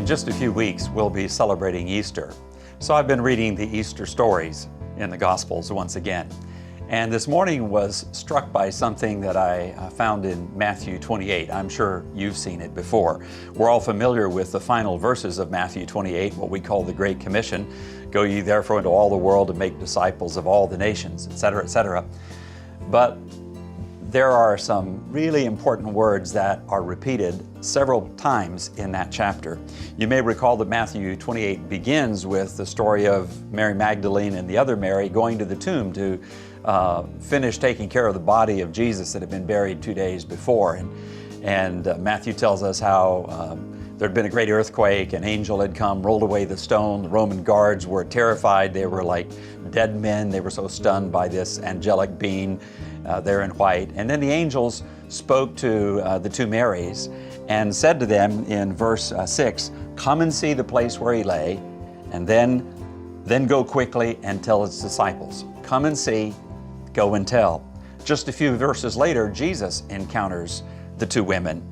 In just a few weeks, we'll be celebrating Easter. So I've been reading the Easter stories in the Gospels once again. And this morning was struck by something that I found in Matthew 28. I'm sure you've seen it before. We're all familiar with the final verses of Matthew 28, what we call the Great Commission. Go ye therefore into all the world and make disciples of all the nations, etc., etc. But there are some really important words that are repeated several times in that chapter. You may recall that Matthew 28 begins with the story of Mary Magdalene and the other Mary going to the tomb to finish taking care of the body of Jesus that had been buried 2 days before. And Matthew tells us how there had been a great earthquake, an angel had come, rolled away the stone. The Roman guards were terrified. They were like dead men. They were so stunned by this angelic being there in white. And then the angels spoke to the two Marys and said to them in verse 6, "Come and see the place where he lay, and then go quickly and tell his disciples." Come and see, go and tell. Just a few verses later, Jesus encounters the two women.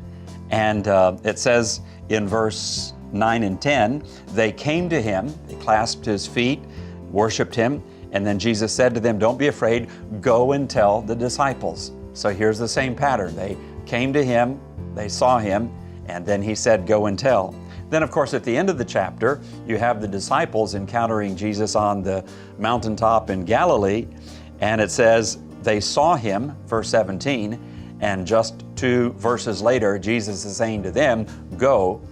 And it says in verse 9 and 10, they came to him, they clasped his feet, worshiped him, and then Jesus said to them, "Don't be afraid, go and tell the disciples." So here's the same pattern. They came to him, they saw him, and then he said, "Go and tell." Then, of course, at the end of the chapter, you have the disciples encountering Jesus on the mountaintop in Galilee, and it says they saw him, verse 17, and just 2 verses later, Jesus is saying to them, go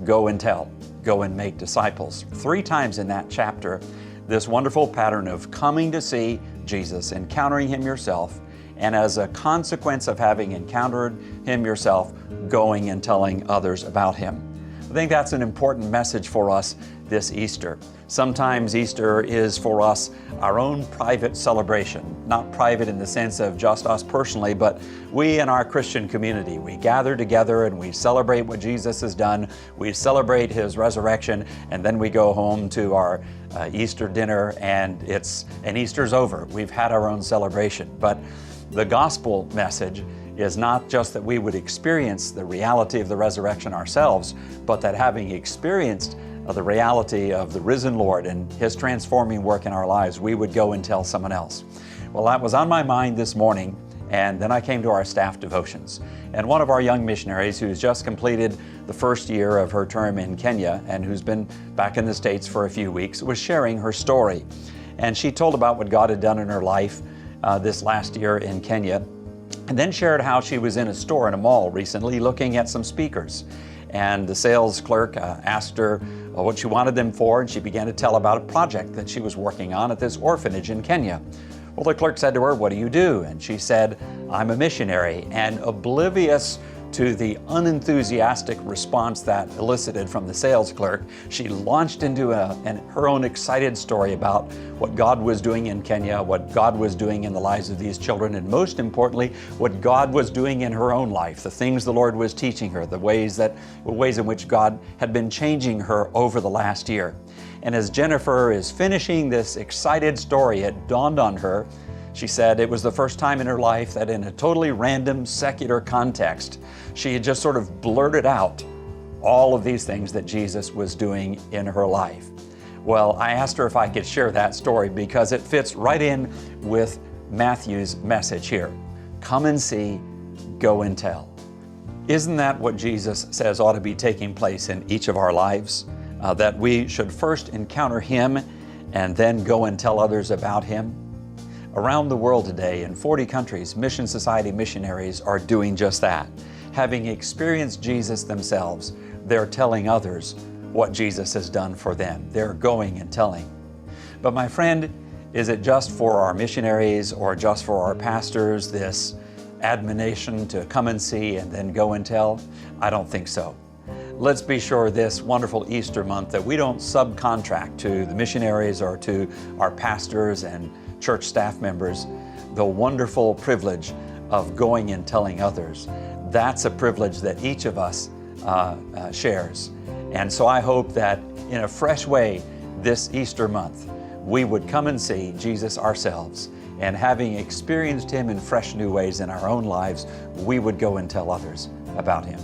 and tell, go and make disciples. 3 times in that chapter, this wonderful pattern of coming to see Jesus, encountering him yourself, and as a consequence of having encountered him yourself, going and telling others about him. I think that's an important message for us this Easter. Sometimes Easter is for us our own private celebration, not private in the sense of just us personally, but we in our Christian community. We gather together and we celebrate what Jesus has done. We celebrate his resurrection, and then we go home to our Easter dinner, and Easter's over. We've had our own celebration. But the gospel message is not just that we would experience the reality of the resurrection ourselves, but that having experienced the reality of the risen Lord and his transforming work in our lives, we would go and tell someone else. Well, that was on my mind this morning, and then I came to our staff devotions. And one of our young missionaries who's just completed the first year of her term in Kenya and who's been back in the States for a few weeks was sharing her story. And she told about what God had done in her life this last year in Kenya, and then shared how she was in a store in a mall recently looking at some speakers. And the sales clerk asked her what she wanted them for, and she began to tell about a project that she was working on at this orphanage in Kenya. Well, the clerk said to her, "What do you do?" And she said, "I'm a missionary." And oblivious to the unenthusiastic response that elicited from the sales clerk, she launched into her own excited story about what God was doing in Kenya, what God was doing in the lives of these children, and most importantly, what God was doing in her own life, the things the Lord was teaching her, the ways in which God had been changing her over the last year. And as Jennifer is finishing this excited story, it dawned on her. She said it was the first time in her life that in a totally random secular context, she had just sort of blurted out all of these things that Jesus was doing in her life. Well, I asked her if I could share that story because it fits right in with Matthew's message here. Come and see, go and tell. Isn't that what Jesus says ought to be taking place in each of our lives? That we should first encounter him and then go and tell others about him? Around the world today, in 40 countries, Mission Society missionaries are doing just that. Having experienced Jesus themselves, they're telling others what Jesus has done for them. They're going and telling. But my friend, is it just for our missionaries or just for our pastors, this admonition to come and see and then go and tell? I don't think so. Let's be sure this wonderful Easter month that we don't subcontract to the missionaries or to our pastors and church staff members the wonderful privilege of going and telling others. That's a privilege that each of us shares. And so I hope that in a fresh way this Easter month, we would come and see Jesus ourselves, and having experienced him in fresh new ways in our own lives, we would go and tell others about him.